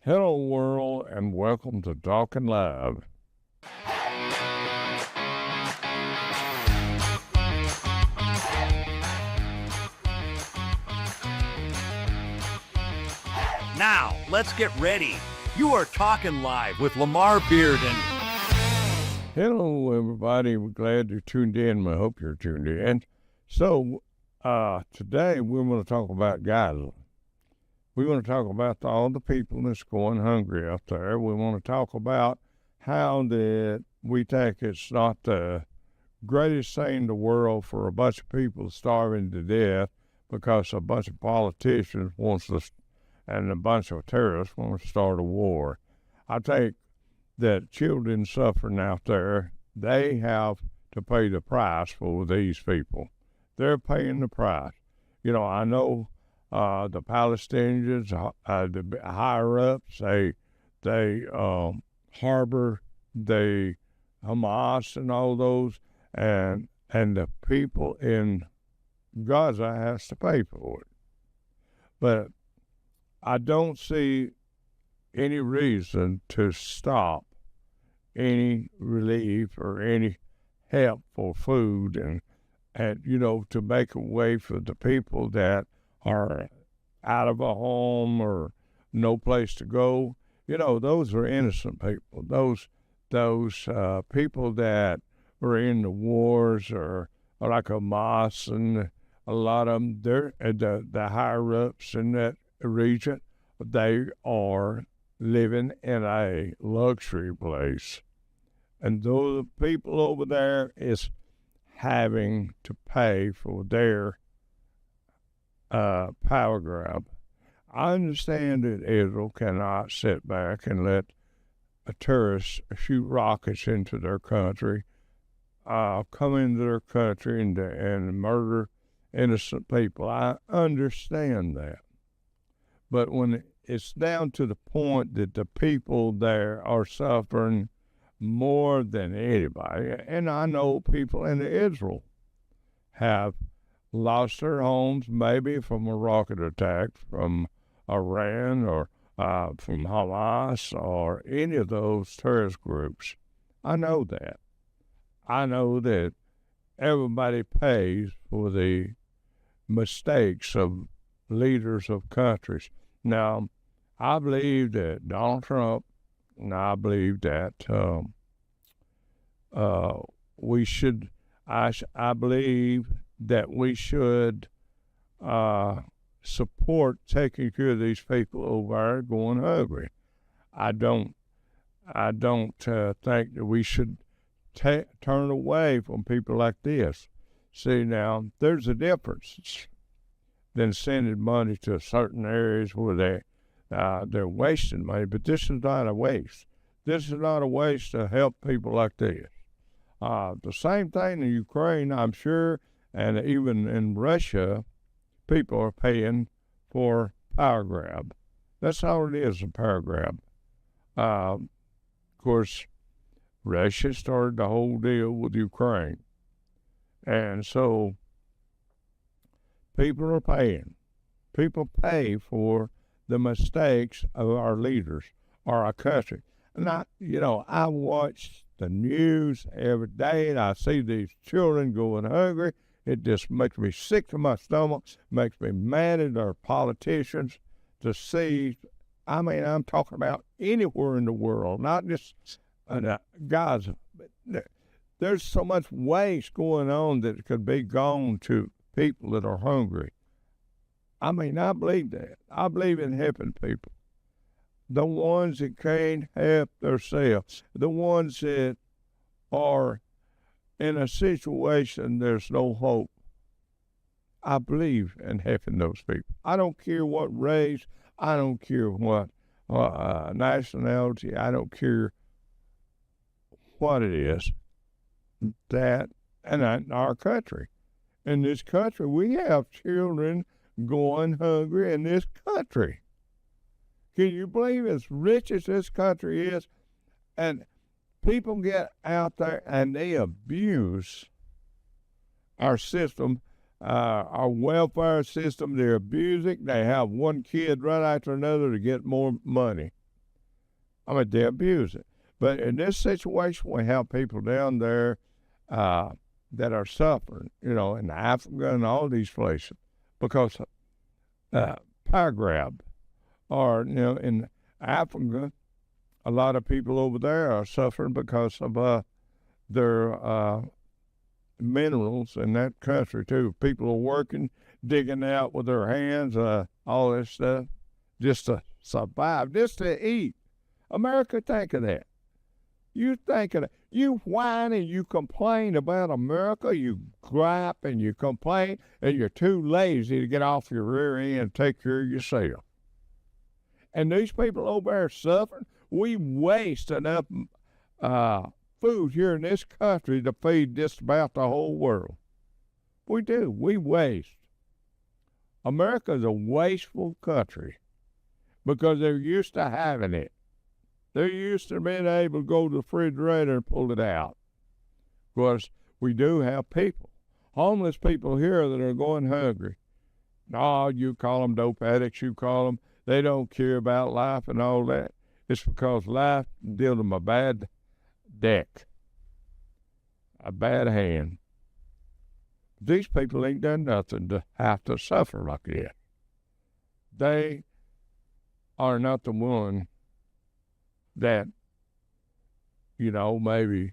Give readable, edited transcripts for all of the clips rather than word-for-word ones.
Hello, world, and welcome to Talkin Live. Now, let's get ready. You are Talkin Live with Lamar Bearden. Hello, everybody. We're glad you tuned in. I hope you're tuned in. So, today we're going to talk about Gaza. We're going to talk about all the people that's going hungry out there. We want to talk about how that we think it's not the greatest thing in the world for a bunch of people starving to death because a bunch of politicians wants to, and a bunch of terrorists want to start a war. I think that children suffering out there, they have to pay the price for these people. They're paying the price. You know, I know the Palestinians, the higher-ups, they harbor the Hamas and all those, and the people in Gaza has to pay for it. But I don't see any reason to stop any relief or any help for food and you know, to make a way for the people that are out of a home or no place to go. You know, those are innocent people. Those people that were in the wars or like Hamas, and a lot of them, they're the higher-ups in that region, they are living in a luxury place. And those people over there is having to pay for their power grab. I understand that Israel cannot sit back and let a terrorist shoot rockets into their country, come into their country and murder innocent people. I understand that. But when it's down to the point that the people there are suffering more than anybody, and I know people in Israel have lost their homes, maybe from a rocket attack from Iran or from Hamas or any of those terrorist groups. I know that. I know that everybody pays for the mistakes of leaders of countries. Now, I believe that Donald Trump, and I believe that we should, I believe that we should support taking care of these people over there going hungry. I don't think that we should turn away from people like this. See, now, there's a difference than sending money to certain areas where they're wasting money, but this is not a waste. This is not a waste to help people like this. The same thing in Ukraine, I'm sure, and even in Russia, people are paying for power grab. That's all it is, a power grab. Of course, Russia started the whole deal with Ukraine. And so people are paying. People pay for the mistakes of our leaders or our country. And I watch the news every day, and I see these children going hungry. It just makes me sick to my stomach, makes me mad at our politicians to see. I mean, I'm talking about anywhere in the world, not just Gaza. But there's so much waste going on that could be gone to people that are hungry. I mean, I believe that. I believe in helping people. The ones that can't help themselves, the ones that are in a situation there's no hope. I believe in helping those people. I don't care what race, I don't care what nationality, I don't care what it is. That, and in our country. In this country, we have children going hungry in this country. Can you believe as rich as this country is? And people get out there and they abuse our system, our welfare system. They abuse it. They have one kid right after another to get more money. I mean, they abuse it. But in this situation, we have people down there that are suffering, in Africa and all these places because power grab. Or, in Africa, a lot of people over there are suffering because of their minerals in that country, too. People are working, digging out with their hands, all this stuff, just to survive, just to eat. America, think of that. You think of that. You whine and you complain about America. You gripe and you complain, and you're too lazy to get off your rear end and take care of yourself. And these people over there suffering. We waste enough food here in this country to feed just about the whole world. We do. We waste. America's a wasteful country because they're used to having it. They're used to being able to go to the refrigerator and pull it out. Of course, we do have people, homeless people here that are going hungry. No, you call them dope addicts, you call them, they don't care about life and all that. It's because life dealt them a bad deck, a bad hand. These people ain't done nothing to have to suffer like that. They are not the one that, maybe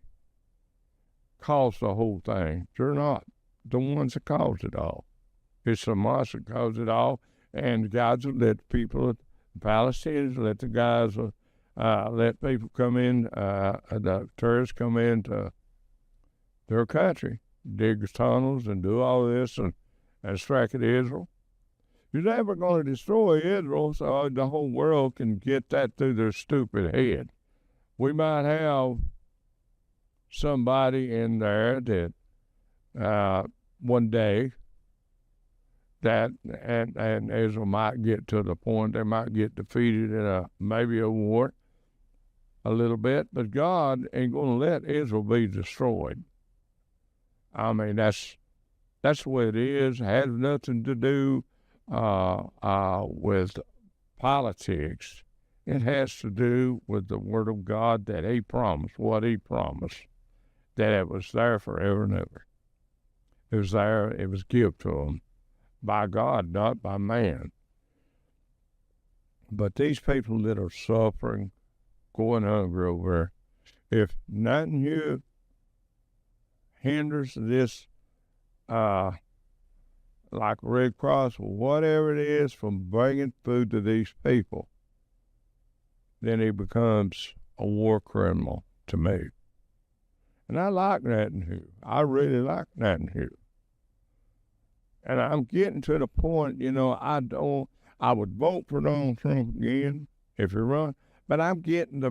caused the whole thing. They're not the ones that caused it all. It's Hamas that caused it all, and Gaza let people, the Palestinians, let the Gaza, let people come in, the tourists come into their country, dig tunnels and do all this and strike at Israel. You're never going to destroy Israel so the whole world can get that through their stupid head. We might have somebody in there that one day that and Israel might get to the point they might get defeated in maybe a war a little bit, but God ain't going to let Israel be destroyed. I mean, that's the way it is. It has nothing to do with politics. It has to do with the Word of God that He promised, what He promised, that it was there forever and ever. It was there, it was given to them by God, not by man. But these people that are suffering, going hungry over there, if nothing here hinders this, like Red Cross or whatever it is, from bringing food to these people, then he becomes a war criminal to me. And I like Netanyahu. I really like Netanyahu. And I'm getting to the point, I would vote for Donald Trump again if he runs, but I'm getting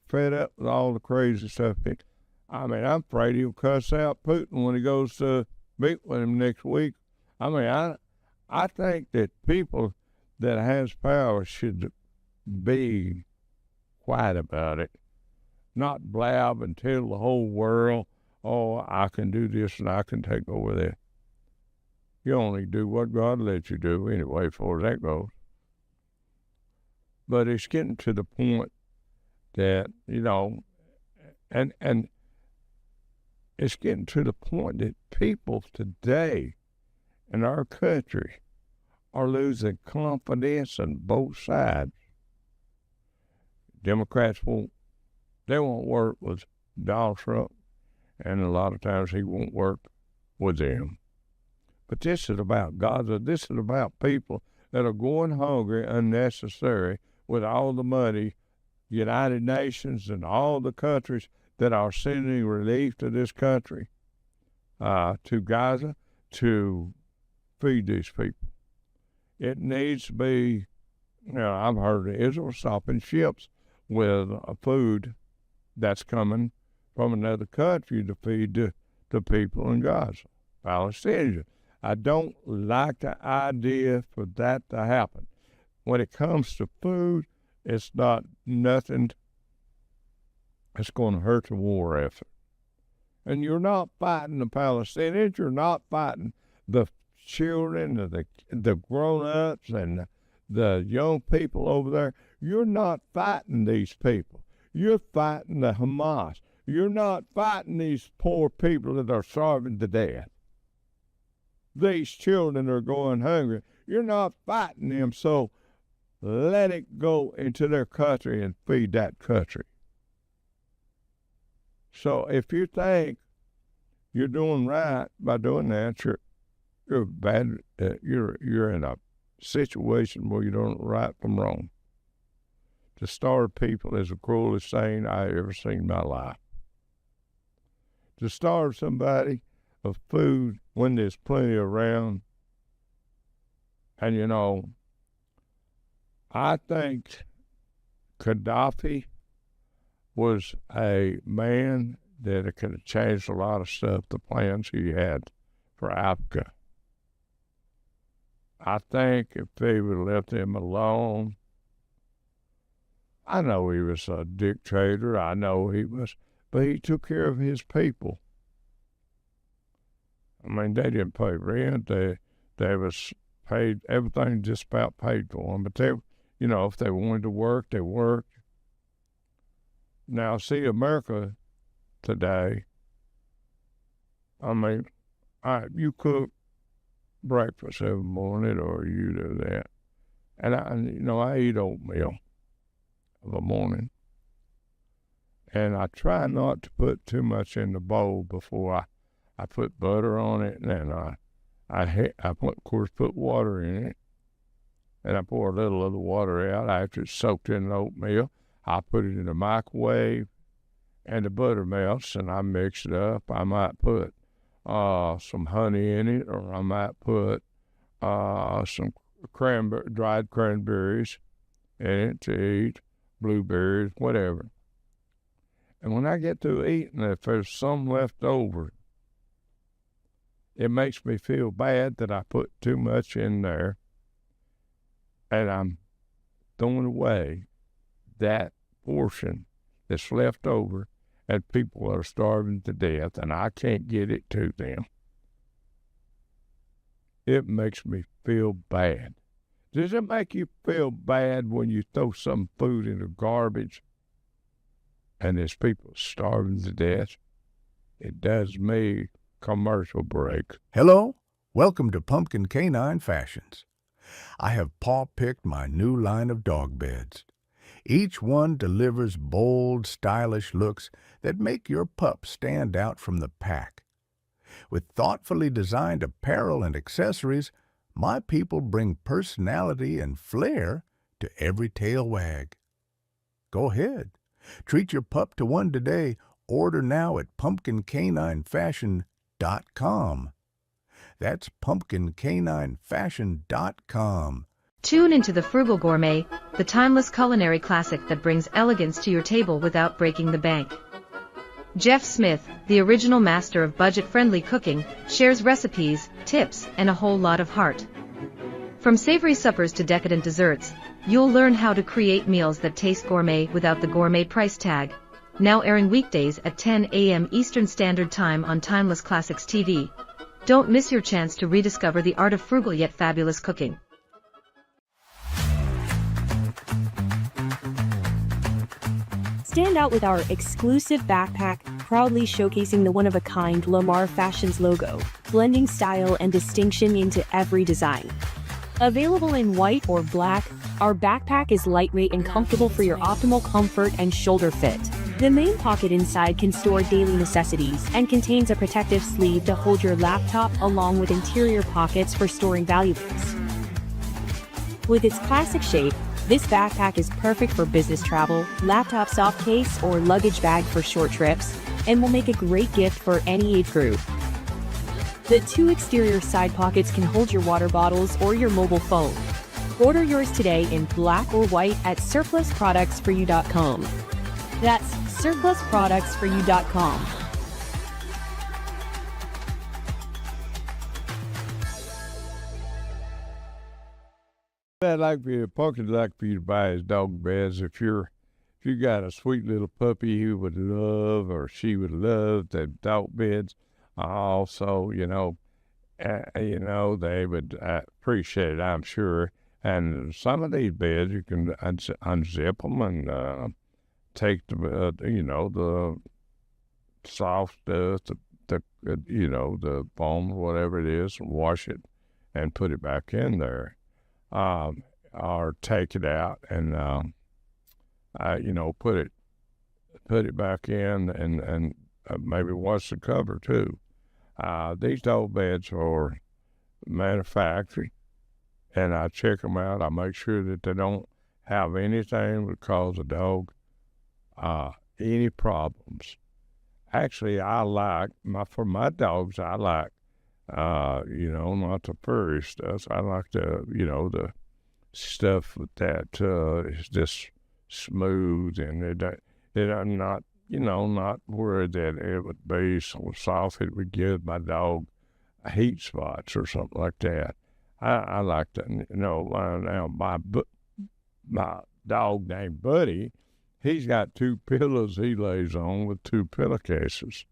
fed up with all the crazy stuff. I'm afraid he'll cuss out Putin when he goes to meet with him next week. I think that people that has power should be quiet about it, not blab and tell the whole world, oh, I can do this and I can take over that. You only do what God lets you do anyway, as far as that goes. But it's getting to the point that, and it's getting to the point that people today in our country are losing confidence on both sides. Democrats won't work with Donald Trump, and a lot of times he won't work with them. But this is about Gaza. This is about people that are going hungry unnecessary with all the money, United Nations and all the countries that are sending relief to this country, to Gaza, to feed these people. It needs to be, I've heard of Israel stopping ships with food that's coming from another country to feed the people in Gaza, Palestinians. I don't like the idea for that to happen. When it comes to food, it's not nothing that's going to hurt the war effort. And you're not fighting the Palestinians, you're not fighting the children, the grown-ups, and the young people over there. You're not fighting these people. You're fighting the Hamas. You're not fighting these poor people that are starving to death. These children are going hungry. You're not fighting them, so let it go into their country and feed that country. So if you think you're doing right by doing that, you're bad. You're in a situation where you don't know right from wrong. To starve people is the cruelest thing I ever seen in my life. To starve somebody of food when there's plenty around, and you know, I think Gaddafi was a man that could have changed a lot of stuff, the plans he had for Africa. I think if they would have left him alone, I know he was a dictator, I know he was, but he took care of his people. I mean, they didn't pay rent, they was paid, everything just about paid for them, but they, you know, if they wanted to work, they worked. Now, see, America today, I mean, you cook breakfast every morning, or you do that. And I eat oatmeal of a morning. And I try not to put too much in the bowl before I put butter on it, and then of course, put water in it. And I pour a little of the water out after it's soaked in the oatmeal. I put it in the microwave, and the butter melts, and I mix it up. I might put some honey in it, or I might put some dried cranberries in it to eat, blueberries, whatever. And when I get through eating, if there's some left over, it makes me feel bad that I put too much in there, and I'm throwing away that portion that's left over, and people are starving to death, and I can't get it to them. It makes me feel bad. Does it make you feel bad when you throw some food in the garbage and there's people starving to death? It does me. Commercial break. Hello, welcome to Pumpkin Canine Fashions. I have paw-picked my new line of dog beds. Each one delivers bold, stylish looks that make your pup stand out from the pack. With thoughtfully designed apparel and accessories, my people bring personality and flair to every tail wag. Go ahead, treat your pup to one today. Order now at pumpkincaninefashion.com. That's pumpkincaninefashion.com. Tune into The Frugal Gourmet, the timeless culinary classic that brings elegance to your table without breaking the bank. Jeff Smith, the original master of budget-friendly cooking, shares recipes, tips, and a whole lot of heart. From savory suppers to decadent desserts, you'll learn how to create meals that taste gourmet without the gourmet price tag. Now airing weekdays at 10 a.m. Eastern Standard Time on Timeless Classics TV. Don't miss your chance to rediscover the art of frugal yet fabulous cooking. Stand out with our exclusive backpack, proudly showcasing the one-of-a-kind Lamar Fashions logo, blending style and distinction into every design. Available in white or black, our backpack is lightweight and comfortable for your optimal comfort and shoulder fit. The main pocket inside can store daily necessities and contains a protective sleeve to hold your laptop, along with interior pockets for storing valuables. With its classic shape, this backpack is perfect for business travel, laptop soft case, or luggage bag for short trips, and will make a great gift for any age group. The two exterior side pockets can hold your water bottles or your mobile phone. Order yours today in black or white at surplusproductsforyou.com. That's surplusproductsforyou.com. I'd like for you, Pumpkin'd like for you to buy his dog beds. If you got a sweet little puppy who would love, or she would love the dog beds, also, they would appreciate it, I'm sure. And some of these beds, you can unzip them and take the, the soft stuff, the foam, whatever it is, and wash it and put it back in there. Or take it out and, put it back in and maybe wash the cover too. These dog beds are manufactured, and I check them out. I make sure that they don't have anything that cause a dog any problems. Actually, for my dogs, I like, not the furry stuff. I like the stuff that is just smooth, and I'm not, not worried that it would be so soft it would give my dog heat spots or something like that. I like that. Now my dog named Buddy, he's got 2 pillows he lays on with 2 pillowcases,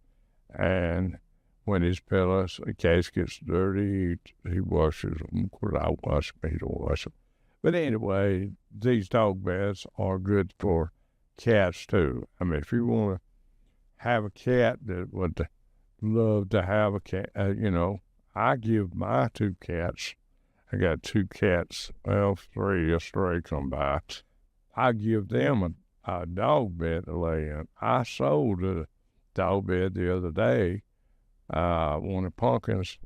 and when his case gets dirty, he washes them. Of course, I wash them. He don't wash them. But anyway, these dog beds are good for cats too. I mean, if you want to have a cat that would love to have a cat, I give my 2 cats. I got 2 cats, 3, a stray come by. I give them a dog bed to lay in. I sold a dog bed the other day, one of Pumpkin's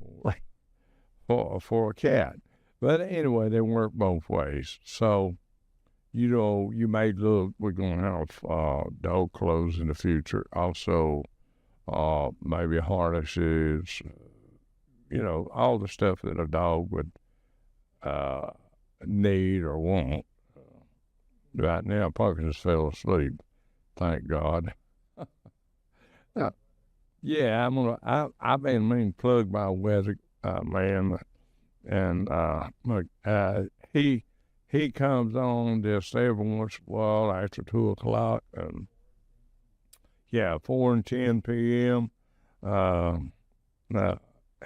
for a cat. But anyway, they work both ways. So, you may look, we're going to have dog clothes in the future. Also, maybe harnesses, all the stuff that a dog would need or want. Right now, Pumpkin just fell asleep. Thank God. Yeah, I've been meaning to plug my weather man, and he comes on just every once in a while after 2 o'clock. 4 and 10 p.m.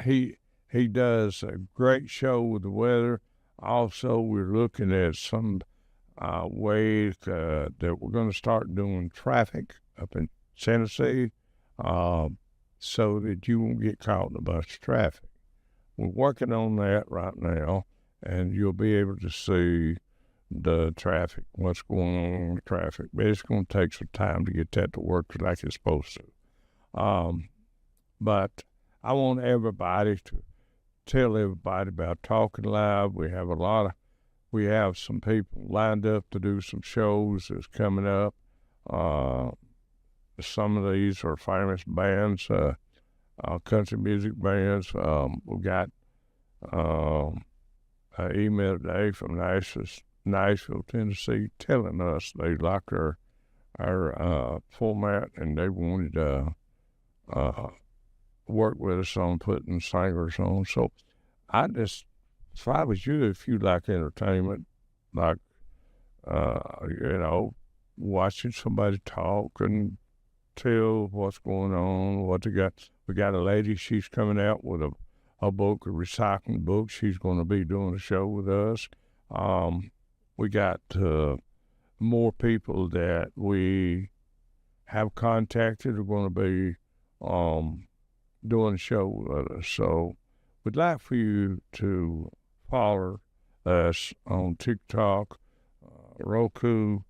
He does a great show with the weather. Also, we're looking at some ways that we're going to start doing traffic up in Tennessee, so that you won't get caught in a bunch of traffic. We're working on that right now, and you'll be able to see the traffic, what's going on in the traffic. But it's going to take some time to get that to work like it's supposed to. But I want everybody to tell everybody about Talkin Live. We have some people lined up to do some shows that's coming up. Some of these are famous bands, country music bands. We got an email today from Nashville, Tennessee, telling us they like our format and they wanted to work with us on putting singers on. So if I was you, if you like entertainment, like, watching somebody talk and tell what's going on, what they got. We got a lady, she's coming out with a book, a recycling book. She's going to be doing a show with us. We got more people that we have contacted are going to be doing a show with us. So we'd like for you to follow us on TikTok, Roku,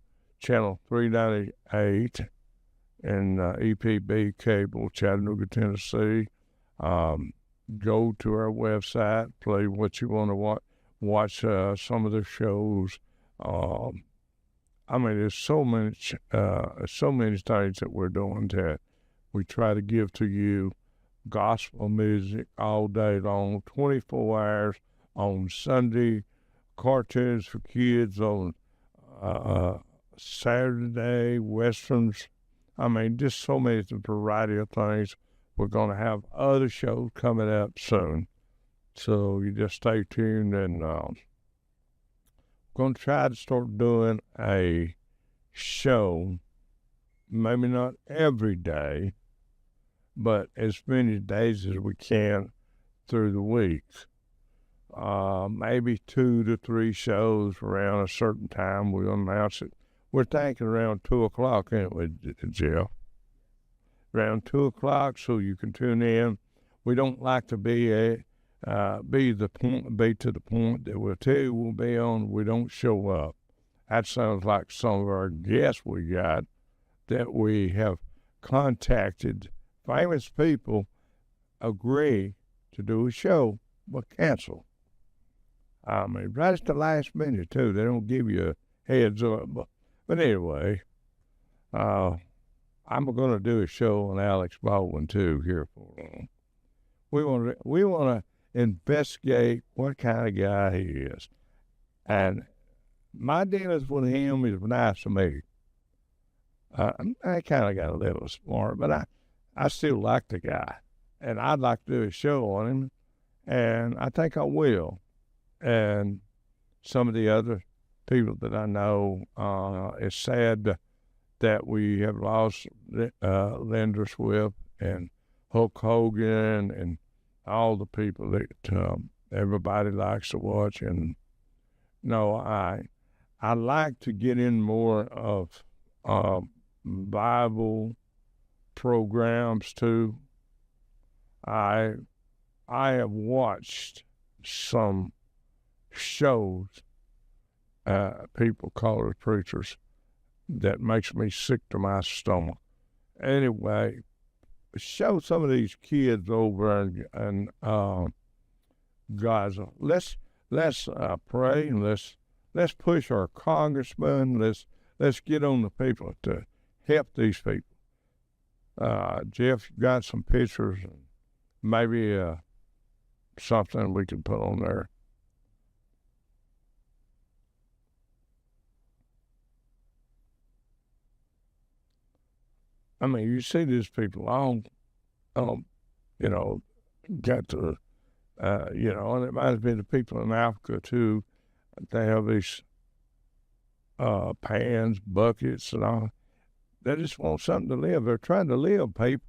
channel 398, and EPB Cable, Chattanooga, Tennessee. Go to our website, play what you want to watch some of the shows. There's so many things that we're doing that we try to give to you. Gospel music all day long, 24 hours on Sunday, cartoons for kids on Saturday, westerns. Just so many variety of things. We're going to have other shows coming up soon. So you just stay tuned, and we're going to try to start doing a show, maybe not every day, but as many days as we can through the week. maybe 2 to 3 shows around a certain time. We'll announce it. We're thinking around 2 o'clock, ain't we, Jeff? Around 2 o'clock, so you can tune in. We don't like to be to the point that we'll tell you we'll be on. We don't show up. That sounds like some of our guests we got that we have contacted. Famous people agree to do a show, but cancel. I mean, right at the last minute, too. They don't give you a heads up. But anyway, I'm going to do a show on Alex Baldwin, too, here for long. We want to investigate what kind of guy he is. And my dealings with him is nice to me. I kind of got a little smart, but I still like the guy. And I'd like to do a show on him, and I think I will. And some of the other people that I know, it's sad that we have lost Linda Swift and Hulk Hogan and all the people that everybody likes to watch. And no, I like to get in more of Bible programs too. I have watched some shows, people call it preachers, that makes me sick to my stomach. Anyway, show some of these kids over in Gaza. Let's pray, and let's push our congressmen. Let's get on the people to help these people. Jeff, you got some pictures and maybe something we can put on there. I mean, you see these people all, got to, and it might be the people in Africa too. They have these pans, buckets, and all. They just want something to live. They're trying to live, people.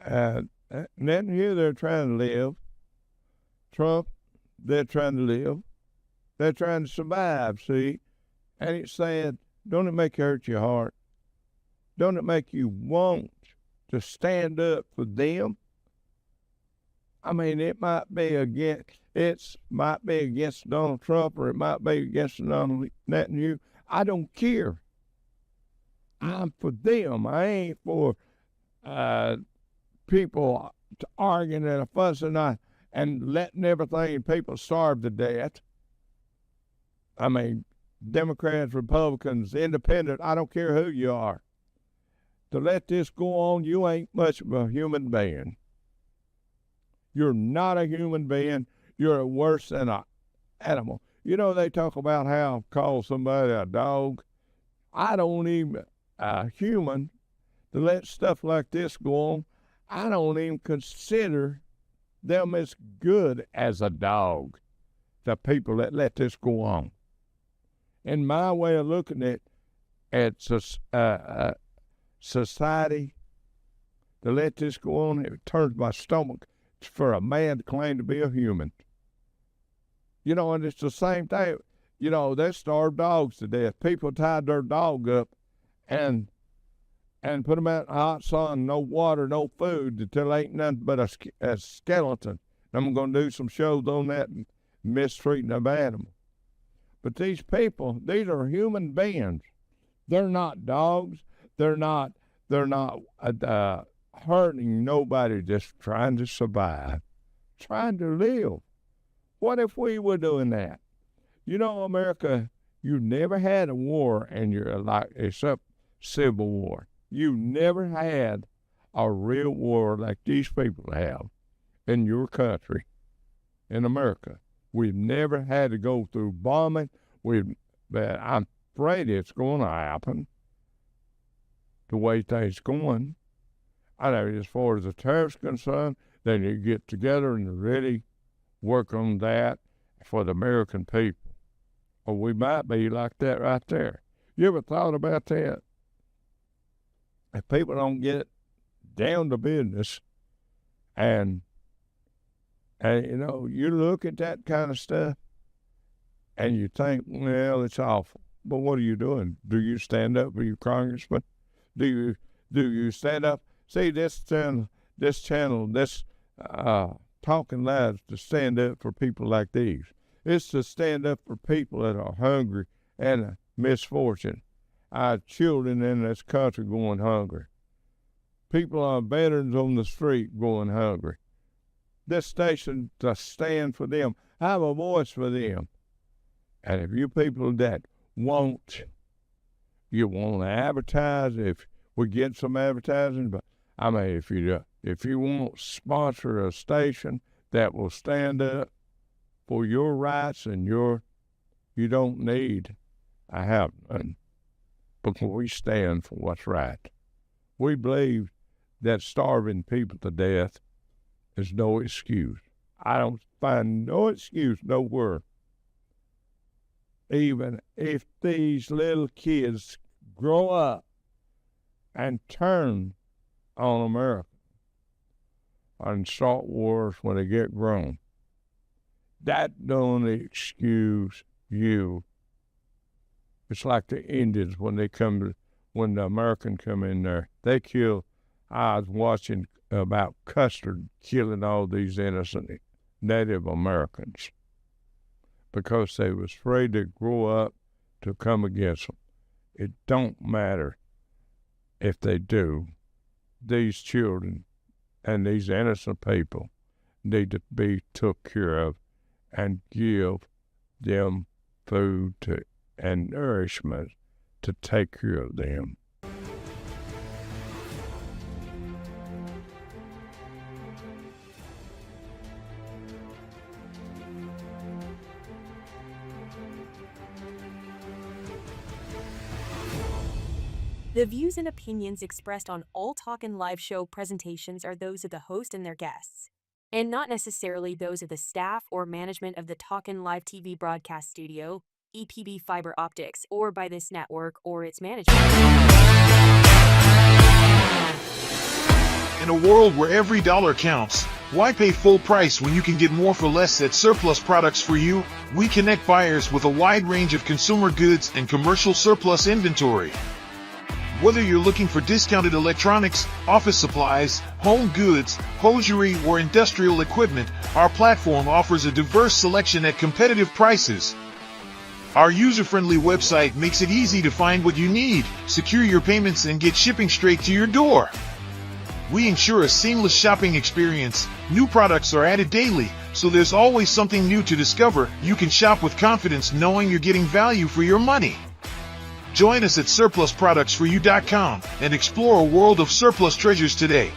And then here they're trying to live. Trump, they're trying to live. They're trying to survive, see? And it's sad. Don't it make you hurt your heart? Don't it make you want to stand up for them? I mean, it might be against Donald Trump, or it might be against Donald Netanyahu. I don't care. I'm for them. I ain't for people arguing and fussing and letting everything, people starve to death. I mean, Democrats, Republicans, Independent, I don't care who you are. To let this go on, you ain't much of a human being. You're not a human being. You're worse than an animal. You know, they talk about how call somebody a dog. I don't even, a human, to let stuff like this go on, I don't even consider them as good as a dog, the people that let this go on. In my way of looking at society, to let this go on, it turns my stomach for a man to claim to be a human. You know, and it's the same thing. You know, they starved dogs to death. People tied their dog up and put them out in the hot sun, no water, no food, until ain't nothing but a skeleton. I'm going to do some shows on that and mistreating of animals. But these people, these are human beings. They're not dogs. They're not hurting nobody, just trying to survive, trying to live. What if we were doing that? You know, America, you never had a war in your life except Civil War. You never had a real war like these people have in your country, in America. We've never had to go through bombing. But I'm afraid it's going to happen the way things going. I know as far as the tariffs concerned, they need to get together and really work on that for the American people. Or we might be like that right there. You ever thought about that? If people don't get down to business and And, you look at that kind of stuff and you think, well, it's awful. But what are you doing? Do you stand up for your congressman? Do you stand up? See, this channel, Talkin Live, to stand up for people like these. It's to stand up for people that are hungry and misfortune. Our children in this country going hungry. People are veterans on the street going hungry. This station to stand for them. I have a voice for them. And if you people that you want to advertise, if we get some advertising, but I mean, if you want to sponsor a station that will stand up for your rights and you don't need a have none, because we stand for what's right. We believe that starving people to death is no excuse. I don't find no excuse nowhere. Even if these little kids grow up and turn on America and start wars when they get grown, that don't excuse you. It's like the Indians when the Americans come in there. They kill. I was watching about Custer killing all these innocent Native Americans because they was afraid to grow up to come against them. It don't matter if they do. These children and these innocent people need to be took care of and give them food and nourishment to take care of them. The views and opinions expressed on all Talkin Live Show presentations are those of the host and their guests, and not necessarily those of the staff or management of the Talkin Live TV Broadcast Studio, EPB Fiber Optics, or by this network or its management. In a world where every dollar counts, why pay full price when you can get more for less at Surplus Products for You? We connect buyers with a wide range of consumer goods and commercial surplus inventory. Whether you're looking for discounted electronics, office supplies, home goods, hosiery, or industrial equipment, our platform offers a diverse selection at competitive prices. Our user-friendly website makes it easy to find what you need, secure your payments, and get shipping straight to your door. We ensure a seamless shopping experience. New products are added daily, so there's always something new to discover. You can shop with confidence knowing you're getting value for your money. Join us at surplusproductsforyou.com and explore a world of surplus treasures today.